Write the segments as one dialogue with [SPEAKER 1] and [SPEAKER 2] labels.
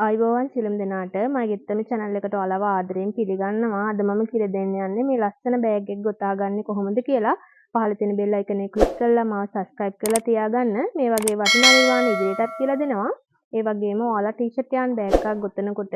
[SPEAKER 1] ආයුබෝවන් සියලුම දෙනාට මගේ ගෙත්තම channel එකට ඔයාලව ආදරයෙන් පිළිගන්නවා. අද මම කියලා දෙන්න යන්නේ මේ ලස්සන බෑග් එක ගොතාගන්නේ කොහොමද කියලා. පහළ තියෙන bell icon එක click කරලා මාව subscribe කරලා තියාගන්න. මේ වගේ වටිනා නිර්මාණ ඉදිරියටත් කියලා දෙනවා. ඒ වගේම ඔයාලා t-shirt යාන් බෑග් එකක් ගොතනකොට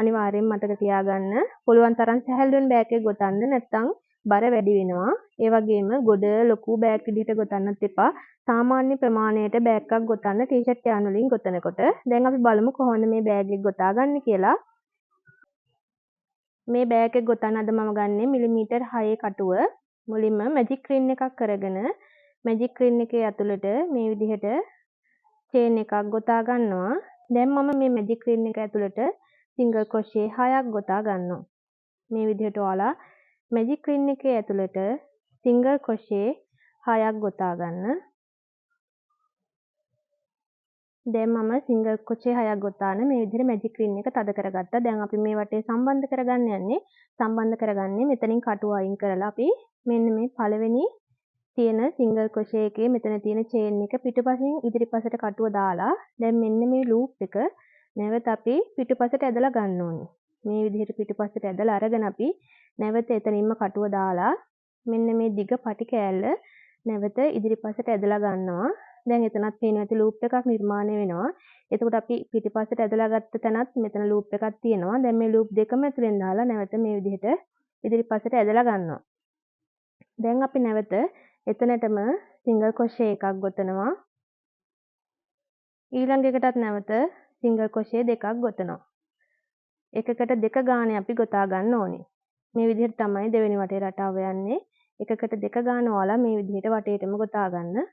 [SPEAKER 1] අනිවාර්යෙන් මතක තියාගන්න පුළුවන් තරම් සැහැල්ලුවෙන් බෑග් එක ගොතන්න නැත්නම් බර වැඩි වෙනවා. ඒ වගේම ගොඩ ලොකු බෑග් විදිහට ගොතන්නත් එපා. සාමාන්‍ය ප්‍රමාණයට බෑග් එකක් ගොතන්න ටී-ෂර්ට් යාන් වලින් ගොතනකොට. දැන් අපි බලමු කොහොමද මේ බෑග් එක ගොතාගන්නේ කියලා. මේ බෑග් එක ගොතන්න අද මම ගන්නේ මිලිමීටර් 6 කටුව. මුලින්ම මැජික් රින් එකක් කරගෙන මැජික් රින් එකේ ඇතුළට මේ විදිහට චේන් එකක් ගොතා ගන්නවා. දැන් මම මේ මැජික් රින් එක ඇතුළට සිංගල් ක්‍රොෂේ 6ක් ගොතා ගන්නවා. මේ විදිහට ඔයාලා මැජික් රින් එකේ ඇතුළට සිංගල් ක්‍රොෂේ 6ක් ගොතා ගන්න. දැන් මම සිංගල් ක්‍රොෂේ 6ක් ගොතාන මේ විදිහට මැජික් රින් එක තද කරගත්තා. දැන් අපි මේ වටේ සම්බන්ධ කරගන්න යන්නේ. සම්බන්ධ කරගන්නේ මෙතනින් කටුව අයින් කරලා අපි මෙන්න මේ පළවෙනි තියෙන සිංගල් ක්‍රොෂේ එකේ මෙතන තියෙන චේන් එක පිටුපසින් ඉදිරිපසට කටුව දාලා දැන් මෙන්න මේ ලූප් එක නැවත අපි පිටුපසට ඇදලා ගන්න ඕනේ. මේ විදිහට පිටුපසට ඇදලා අරගෙන අපි නැවත එතනින්ම කටුව දාලා මෙන්න මේ දිග පටි කෑල්ල නැවත ඉදිරිපසට ඇදලා ගන්නවා. දැන් එතනත් පේනවා ඇති ලූප් එකක් නිර්මාණය වෙනවා. එතකොට අපි පිටිපස්සට ඇදලා ගත්ත තැනත් මෙතන ලූප් එකක් තියෙනවා. දැන් මේ ලූප් දෙකම ඇතුලෙන් දාලා නැවත මේ විදිහට ඉදිරිපස්සට ඇදලා ගන්නවා. දැන් අපි නැවත එතනටම සිංගල් ක්‍රොෂේ එකක් ගොතනවා. ඊළඟ එකටත් නැවත සිංගල් ක්‍රොෂේ දෙකක් ගොතනවා. එකකට දෙක ගානේ අපි ගොතා ගන්න ඕනේ. මේ විදිහට තමයි දෙවෙනි වටේ රටාව යන්නේ. එකකට දෙක ගාන ඔයාලා මේ විදිහට වටේටම ගොතා ගන්න.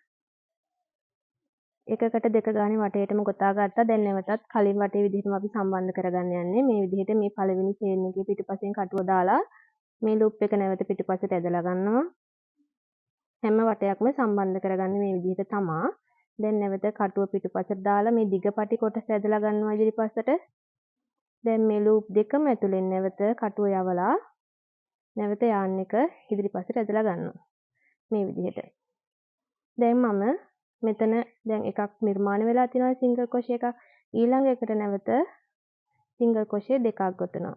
[SPEAKER 1] එකකට දෙක ගානේ වටේටම ගොතා ගත්තා. දැන් නැවතත් කලින් වටේ විදිහටම අපි සම්බන්ධ කරගන්න යන්නේ. මේ විදිහට මේ පළවෙනි චේන් එකේ පිටුපසින් කටුව දාලා මේ ලූප් එක නැවත පිටුපසට ඇදලා ගන්නවා. හැම වටයක්ම සම්බන්ධ කරගන්නේ මේ විදිහට තමා. දැන් නැවත කටුව පිටුපසට දාලා මේ දිගපටි කොටස ඇදලා ගන්නවා ඉදිරිපසට. දැන් මේ ලූප් දෙකම ඇතුලෙන් නැවත කටුව යවලා නැවත යාන් එක ඉදිරිපසට ඇදලා ගන්නවා. මේ විදිහට. දැන් මම මෙතන දැන් එකක් නිර්මාණය වෙලා තියෙනවා සිංගල් ක්‍රොෂේ එකක්. ඊළඟ එකට නැවත සිංගල් ක්‍රොෂේ දෙකක් ගොතනවා.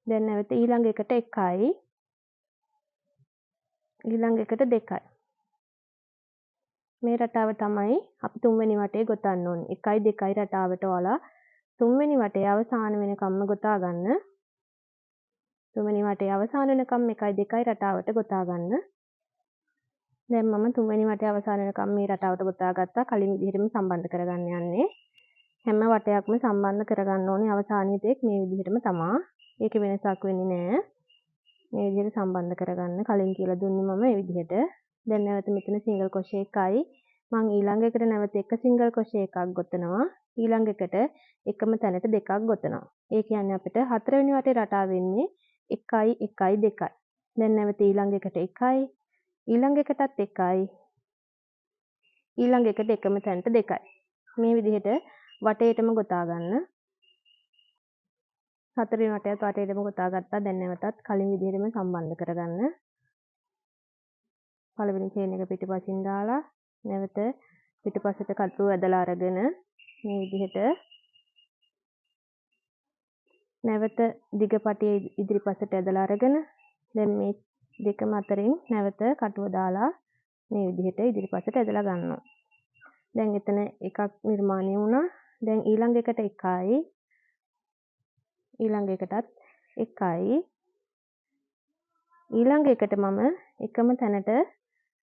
[SPEAKER 1] දැන් නැවත ඊළඟ එකට 1යි. ඊළඟ එකට 2යි. මේ රටාව තමයි අපි තුන්වෙනි වටේ ගොතන්න ඕනේ. 1යි 2යි රටාවට ඔයාලා තුන්වෙනි වටේ අවසාන වෙනකම්ම ගොතා ගන්න. තුන්වෙනි වටේ අවසාන වෙනකම් 1යි 2යි රටාවට ගොතා ගන්න. දැන් මම තුන්වෙනි වටේ අවසාන වෙනකම් මේ රටාවට ගොතා ගත්තා. කලින් විදිහටම සම්බන්ධ කරගන්න යන්නේ. හැම වටයක්ම සම්බන්ධ කරගන්න ඕනේ අවසානයේ තෙක් මේ විදිහටම තමා. ඒකේ වෙනසක් වෙන්නේ නැහැ. මේ විදිහට සම්බන්ධ කරගන්න කලින් කියලා දුන්නේ මම මේ විදිහට. දැන් නැවත මෙතන සිංගල් ක්‍රොෂේ එකයි. මම ඊළඟ එකට නැවත එක සිංගල් ක්‍රොෂේ එකක් ගොතනවා. ඊළඟ එකට එකම තැනට දෙකක් ගොතනවා. ඒ කියන්නේ අපිට හතරවෙනි වටේ රටාව වෙන්නේ 1යි 1යි 2යි. දැන් නැවත ඊළඟ එකට 1යි. ඊළඟ එකටත් 1යි. ඊළඟ එකට එකම තැනට 2යි. මේ විදිහට වටේටම ගොතා ගන්න. හතරවෙනි වටයත් වටේටම ගොතා ගත්තා. දැන් නැවතත් කලින් විදිහටම සම්බන්ධ කරගන්න. පළවෙනි චේන් එක පිටුපසින් දාලා නැවත පිටුපසට කටුව ඇදලා අරගෙන මේ විදිහට නැවත දිගපටිය ඉදිරිපසට ඇදලා අරගෙන දැන් මේ දෙකම අතරින් නැවත කටුව දාලා මේ විදිහට ඉදිරිපසට ඇදලා ගන්නවා. දැන් එතන එකක් නිර්මාණය වුණා. දැන් ඊළඟ එකට 1යි. ඊළඟ එකටත් 1යි. ඊළඟ එකට මම එකම තැනට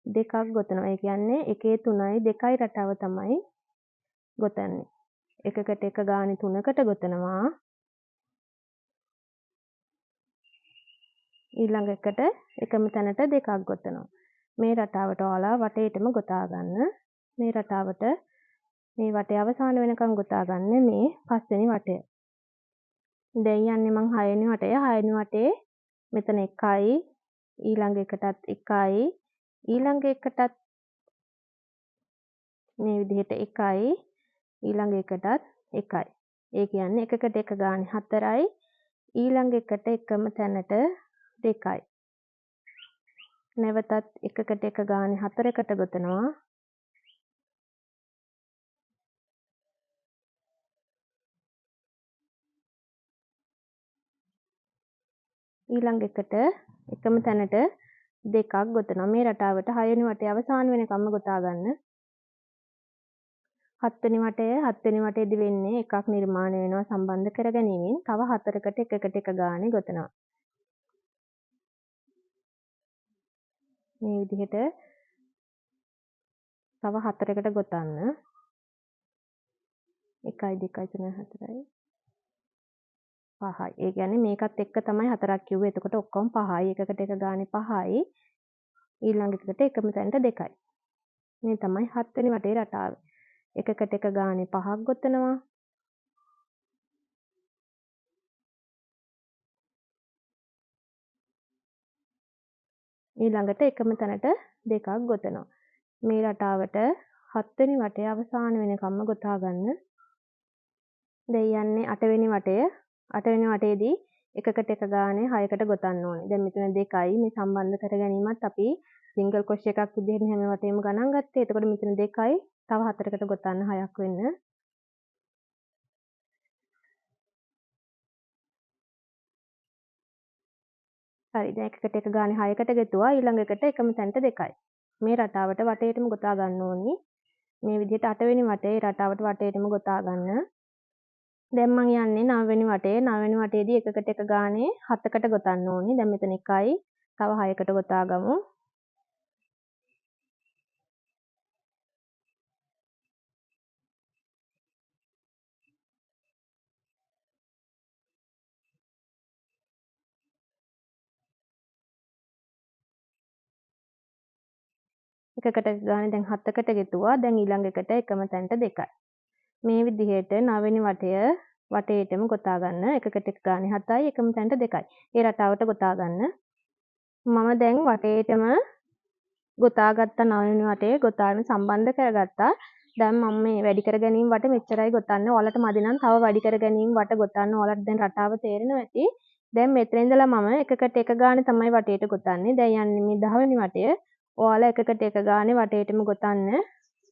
[SPEAKER 1] දෙකක් ගොතනවා. ඒ කියන්නේ 1 3යි 2යි රටාව තමයි ගොතන්නේ. එකකට එක ගානේ 3කට ගොතනවා. ඊළඟ එකට එකම තැනට දෙකක් ගොතනවා. මේ රටාවට ඔයාලා වටේටම ගොතා ගන්න. මේ රටාවට මේ වටේ අවසාන වෙනකන් ගොතා ගන්න මේ පස්වෙනි වටය. දැන් යන්නේ මං 6 වෙනි වටය. 6 වෙනි වටේ මෙතන 1යි. ඊළඟ එකටත් 1යි. ඊළඟ එකටත් මේ විදිහට 1යි. ඊළඟ එකටත් 1යි. ඒ කියන්නේ එකකට එක ගානේ 4යි. ඊළඟ එකට එකම තැනට 2යි. නැවතත් එකකට එක ගානේ 4කට ගොතනවා. ඊළඟ එකට එකම තැනට දෙකක් ගොතනවා. මේ රටාවට 6 වෙනි වටේ අවසාන වෙනකම්ම ගොතා ගන්න. 7 වෙනි වටය 7 වෙනි වටේදී වෙන්නේ එකක් නිර්මාණය වෙනවා සම්බන්ධ කර ගැනීමෙන්. තව 4කට එකකට එක ගානේ ගොතනවා. මේ විදිහට තව 4කට ගොතන්න. 1 2 3 4යි 5යි. ඒ කියන්නේ මේකත් එක්ක තමයි 4ක් කිව්වේ. එතකොට ඔක්කොම 5යි. එකකට එක ගානේ 5යි. ඊළඟ එකට එකම තැනට 2යි. මේ තමයි 7 වෙනි වටේ රටාව. එකකට එක ගානේ 5ක් ගොතනවා. ඊළඟට එකම තැනට දෙකක් ගොතනවා. මේ රටාවට 7 වෙනි වටේ අවසාන වෙනකම්ම ගොතා ගන්න. දැන් යන්නේ 8 වෙනි වටය. 8 වෙනි වටේදී එකකට එක ගානේ 6කට ගොතන්න ඕනේ. දැන් මෙතන 2යි මේ සම්බන්ධ කර ගැනීමත් අපි සිංගල් ක්‍රොෂ් එකක් විදිහට හැම වටේම ගණන් ගත්තේ. එතකොට මෙතන 2යි තව 4කට ගොතන්න 6ක් වෙන්න. හරි. දැන් එකකට එක ගානේ 6කට ගෙතුවා. ඊළඟ එකට එකම තැනට 2යි. මේ රටාවට වටේටම ගොතා ගන්න ඕනි. මේ විදිහට 8 වෙනි වටේ රටාවට වටේටම ගොතා ගන්න. දැන් මම යන්නේ 9 වෙනි වටේ. 9 වෙනි වටේදී එකකට එක ගානේ 7කට ගොතන්න ඕනි. දැන් මෙතන 1යි. තව 6කට ගොතා ගමු. එකකට එක ගානේ දැන් 7කට ගෙතුවා. දැන් ඊළඟ එකට එකම තැනට 2යි. මේ විදිහට 9 වෙනි වටය වටේටම ගොතා ගන්න. එකකට එක ගානේ 7යි. එකම තැනට 2යි. ඒ රටාවට ගොතා ගන්න. මම දැන් වටේටම ගොතාගත්ත 9 වෙනි වටේ ගොතාගෙන සම්බන්ධ කරගත්තා. දැන් මම මේ වැඩි කර ගැනීම වට මෙච්චරයි ගොතන්නේ. ඔයාලට මදි නම් තව වැඩි කර ගැනීම වට ගොතන්න. ඔයාලට දැන් රටාව තේරෙනවා ඇති. දැන් මෙතන ඉඳලා මම එකකට එක ගානේ තමයි වටේට ගොතන්නේ. දැන් යන්නේ මේ 10 වෙනි වටය. ඔයාලා එකකට එක ගානේ වටේටම ගොතන්න.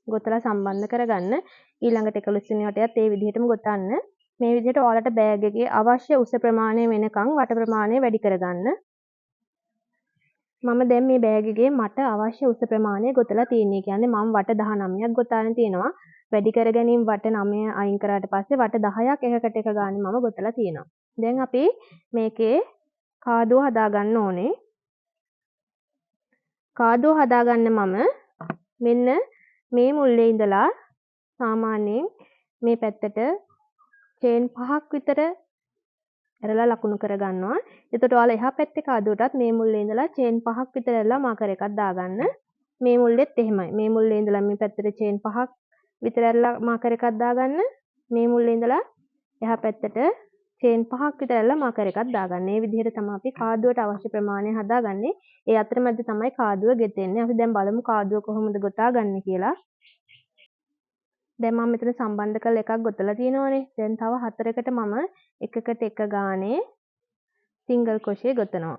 [SPEAKER 1] ගොතලා සම්බන්ධ කරගන්න. ඊළඟට 11 වෙනි වටයත් ඒ විදිහටම ගොතන්න. මේ විදිහට ඔයාලට බෑග් එකේ අවශ්‍ය උස ප්‍රමාණය වෙනකන් වට ප්‍රමාණය වැඩි කරගන්න. මම දැන් මේ බෑග් එකේ මට අවශ්‍ය උස ප්‍රමාණය ගොතලා තියෙන්නේ. කියන්නේ මම වට 19ක් ගොතාගෙන තියෙනවා. වැඩි කර ගැනීම වට 9 අයින් කරාට පස්සේ වට 10ක් එකකට එක ගානේ මම ගොතලා තියෙනවා. දැන් අපි මේකේ කාදුව හදාගන්න ඕනේ. කාදුව හදාගන්න මම මෙන්න මේ මුල්ලේ ඉඳලා සාමාන්‍යයෙන් මේ පැත්තට චේන් 5ක් විතර ඇරලා ලකුණු කරගන්නවා. එතකොට ඔයාලා එහා පැත්තේ කාදුවටත් මේ මුල්ලේ ඉඳලා චේන් 5ක් විතර ඇරලා මාකර් එකක් දාගන්න. මේ මුල්ලෙත් එහෙමයි. මේ මුල්ලේ ඉඳලා මේ පැත්තට චේන් 5ක් විතර ඇරලා මාකර් එකක් දාගන්න. මේ මුල්ලේ ඉඳලා එහා පැත්තට චේන් 5ක් විතර ඇරලා මාකර් එකක් දාගන්න. මේ විදිහට තමයි අපි කාදුවට අවශ්‍ය ප්‍රමාණය හදාගන්නේ. ඒ අතරමැද තමයි කාදුව ගෙතෙන්නේ. අපි දැන් බලමු කාදුව කොහොමද ගොතාගන්නේ කියලා. දැන් මම මෙතන සම්බන්ධ කරලා එකක් ගොතලා තියෙනවානේ. දැන් තව 4කට මම එකකට එක ගානේ සිංගල් ක්‍රොෂේ ගොතනවා.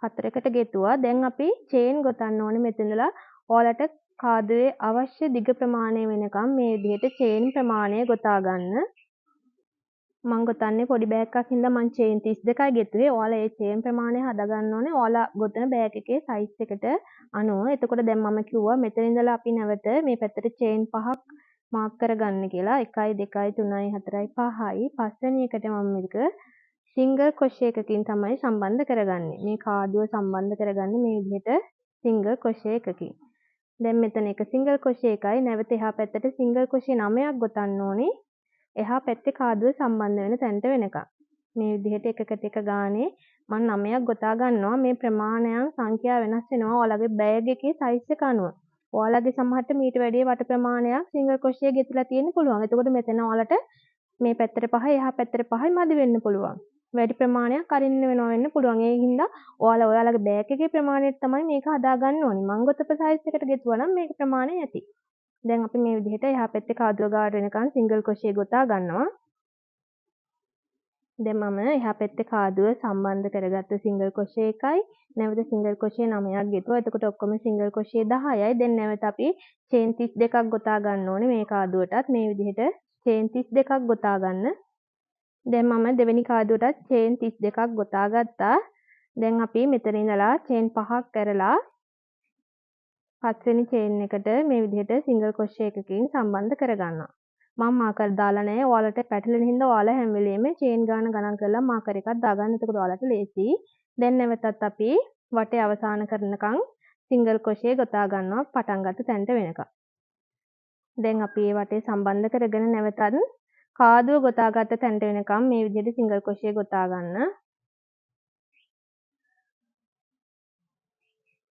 [SPEAKER 1] හතරකට ගෙතුවා. දැන් අපි චේන් ගොතන්න ඕනේ මෙතනදලා. ඔයාලට කාදුවේ අවශ්‍ය දිග ප්‍රමාණය වෙනකම් මේ විදිහට චේන් ප්‍රමාණය ගොතා ගන්න. මම ගොතන්නේ පොඩි බෑග් එකක් හින්දා මම චේන් 32යි ගෙතුවේ. ඔයාලා ඒ චේන් ප්‍රමාණය හදාගන්න ඕනේ. ඔයාලා ගොතන බෑග් එකේ සයිස් එකට අනුව. එතකොට දැන් මම කිව්වා මෙතන ඉඳලා අපි නැවත මේ පැත්තට චේන් 5ක් මාක් කරගන්න කියලා. 1යි 2යි 3යි 4යි 5යි. පස්වෙනි එකට මම මේක සිංගල් ක්‍රොෂේ එකකින් තමයි සම්බන්ධ කරගන්නේ. මේ කාදුව සම්බන්ධ කරගන්නේ මේ විදිහට සිංගල් ක්‍රොෂේ එකකින්. දැන් මෙතන එක සිංගල් ක්‍රොෂේ එකයි නැවත එහා පැත්තට සිංගල් ක්‍රොෂේ 9ක් ගොතන්න ඕනේ. එහා පැත්තේ කාදුව සම්බන්ධ වෙන තැනට වෙනකම්. මේ විදිහට එකකට එක ගානේ මම 9ක් ගොතා ගන්නවා. මේ ප්‍රමාණයන් සංඛ්‍යා වෙනස් වෙනවා ඔයාලගේ බෑග් එකේ සයිස් එක අනුව. ඔයාලගේ සමහරට මීට වැඩිය වට ප්‍රමාණයක් සිංගල් ක්‍රොෂේ ගෙතිලා තියෙන්න පුළුවන්. එතකොට මෙතන ඔයාලට මේ පැත්තට 5යි එහා පැත්තට 5යි මදි වෙන්න පුළුවන්. වැඩි ප්‍රමාණයක් අරින්න වෙන්න පුළුවන්. ඒ හින්දා ඔයාලගේ බෑග් එකේ ප්‍රමාණයට තමයි මේක හදාගන්න ඕනේ. මම ගොතපු සයිස් එකට ගෙතුවා නම් මේක ප්‍රමාණය ඇති. දැන් අපි මේ විදිහට එහා පැත්තේ කාදුව ගාඩ වෙනකන් සිංගල් ක්‍රොෂේ ගොතා ගන්නවා. දැන් මම එහා පැත්තේ කාදුව සම්බන්ධ කරගත්ත සිංගල් ක්‍රොෂේ එකයි නැවත සිංගල් ක්‍රොෂේ 9ක් ගෙතුවා. එතකොට ඔක්කොම සිංගල් ක්‍රොෂේ 10යි. දැන් නැවත අපි චේන් 32ක් ගොතා ගන්න ඕනේ මේ කාදුවටත් මේ විදිහට චේන් 32ක් ගොතා ගන්න. දැන් මම දෙවෙනි කාදුවටත් චේන් 32ක් ගොතා ගත්තා. දැන් අපි මෙතන ඉඳලා චේන් 5ක් කරලා පස්වෙනි චේන් එකට මේ විදිහට සිංගල් ක්‍රොෂේ එකකින් සම්බන්ධ කරගන්නවා. මම මාකර් දාලා නැහැ. ඔයාලට පැටලෙන හින්දා ඔයාලා හැම වෙලෙම චේන් ගාන ගණන් කරලා මාකර් එකක් දාගන්න. එතකොට ඔයාලට ලේසියි. දැන් නැවතත් අපි වටේ අවසාන කරනකම් සිංගල් ක්‍රොෂේ ගොතා ගන්නවා පටන් ගත්ත තැනට වෙනකම්. දැන් අපි මේ වටේ සම්බන්ධ කරගෙන නැවතත් කාදුව ගොතාගත්ත තැනට වෙනකම් මේ විදිහට සිංගල් ක්‍රොෂේ ගොතා ගන්න.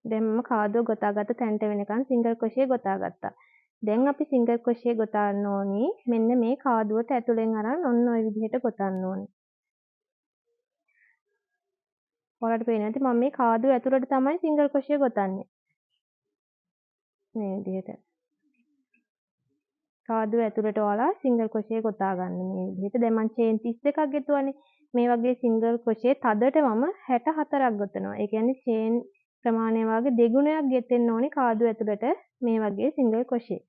[SPEAKER 1] දැන් මම කාදුව ගොතාගත්ත තැනට වෙනකම් සිංගල් ක්‍රොෂේ ගොතාගත්තා. දැන් අපි සිංගල් ක්‍රොෂේ ගොතන්න ඕනි මෙන්න මේ කාදුවට ඇතුලෙන් අරන් ඔන්න ඔය විදිහට ගොතන්න ඕනි. ඔයාලට පේන්නේ නැති මම මේ කාදුව ඇතුලට තමයි සිංගල් ක්‍රොෂේ ගොතන්නේ. මේ විදිහට. කාදුව ඇතුලට ඔයාලා සිංගල් ක්‍රොෂේ ගොතා ගන්න මේ විදිහට. දැන් මම චේන් 32ක් ගෙතුවානේ. මේ වගේ සිංගල් ක්‍රොෂේ තදට මම 64ක් ගොතනවා. ඒ කියන්නේ චේන් ප්‍රමාණය වගේ දෙගුණයක් ගෙතෙන්න ඕනේ කාදුව ඇතුලට මේ වගේ සිංගල් ක්‍රොෂේ.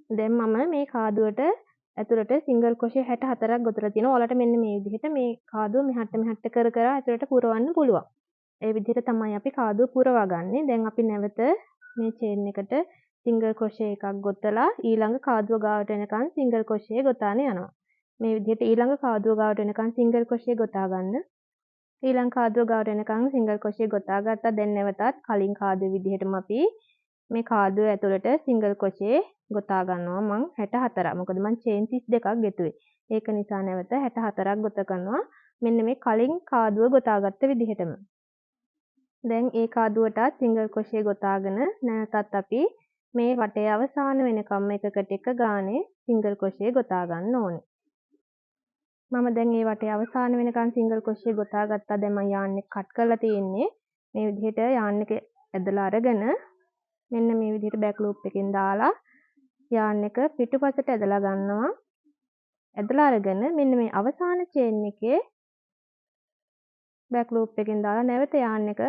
[SPEAKER 1] දැන් මම මේ කාදුවට ඇතුළට සිංගල් ක්‍රොෂේ 64ක් ගොතලා තියෙනවා. ඔයාලට මෙන්න මේ විදිහට මේ කාදුව මෙහාට කර කර ඇතුළට පුරවන්න පුළුවන්. ඒ විදිහට තමයි අපි කාදුව පුරවා ගන්නෙ. දැන් අපි නැවත මේ චේන් එකට සිංගල් ක්‍රොෂේ එකක් ගොතලා ඊළඟ කාදුව ගාවට එනකන් සිංගල් ක්‍රොෂේ ගොතාන යනවා. මේ විදිහට ඊළඟ කාදුව ගාවට එනකන් සිංගල් ක්‍රොෂේ ගොතා ගන්න. ඊළඟ කාදුව ගාවට එනකන් සිංගල් ක්‍රොෂේ ගොතා ගත්තා. දැන් නැවතත් කලින් කාදුව විදිහටම අපි මේ කාදුව ඇතුළට සිංගල් ක්‍රොෂේ ගොතා ගන්නවා මං 64. මොකද මං චේන් 32ක් ගෙතුවේ. ඒක නිසා නැවත 64ක් ගොත කරනවා. මෙන්න මේ කලින් කාදුව ගොතාගත්ත විදිහටම. දැන් ඒ කාදුවටත් සිංගල් ක්‍රොෂේ ගොතාගෙන නැවතත් අපි මේ වටේ අවසාන වෙනකම් එකකට එක ගානේ සිංගල් ක්‍රොෂේ ගොතා ගන්න ඕනේ. මම දැන් මේ වටේ අවසාන වෙනකම් සිංගල් ක්‍රොෂේ ගොතාගත්තා. දැන් මම යාන් එක කට් කරලා තියෙන්නේ. මේ විදිහට යාන් එක ඇදලා අරගෙන මෙන්න මේ විදිහට බෑක් ලූප් එකෙන් දාලා යාන් එක පිටුපසට ඇදලා ගන්නවා. ඇදලා අරගෙන මෙන්න මේ අවසාන චේන් එකේ බෑක් ලූප් එකෙන් දාලා නැවත යාන් එක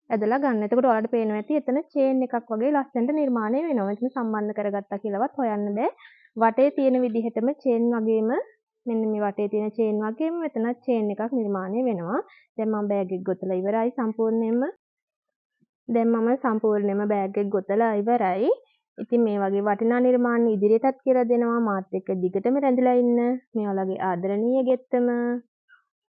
[SPEAKER 1] ඇදලා ගන්න. එතකොට ඔයාලට පේනවා ඇති එතන චේන් එකක් වගේ ලස්සනට නිර්මාණය වෙනවා. මෙතන සම්බන්ධ කරගත්තා කියලාවත් හොයන්න බෑ. වටේ තියෙන විදිහටම චේන් වගේම මෙන්න මේ වටේ තියෙන චේන් වගේම මෙතනත් චේන් එකක් නිර්මාණය වෙනවා. දැන් මම බෑග් එක ගොතලා ඉවරයි සම්පූර්ණයෙන්ම. දැන් මම සම්පූර්ණයෙන්ම බෑග් එක ගොතලා ඉවරයි. ඉතින් මේ වගේ වටිනා නිර්මාණ ඉදිරියටත් කියලා දෙනවා මාත් එක්ක දිගටම රැඳිලා ඉන්න. මේ ඔයාලගේ ආදරණීය ගෙත්තම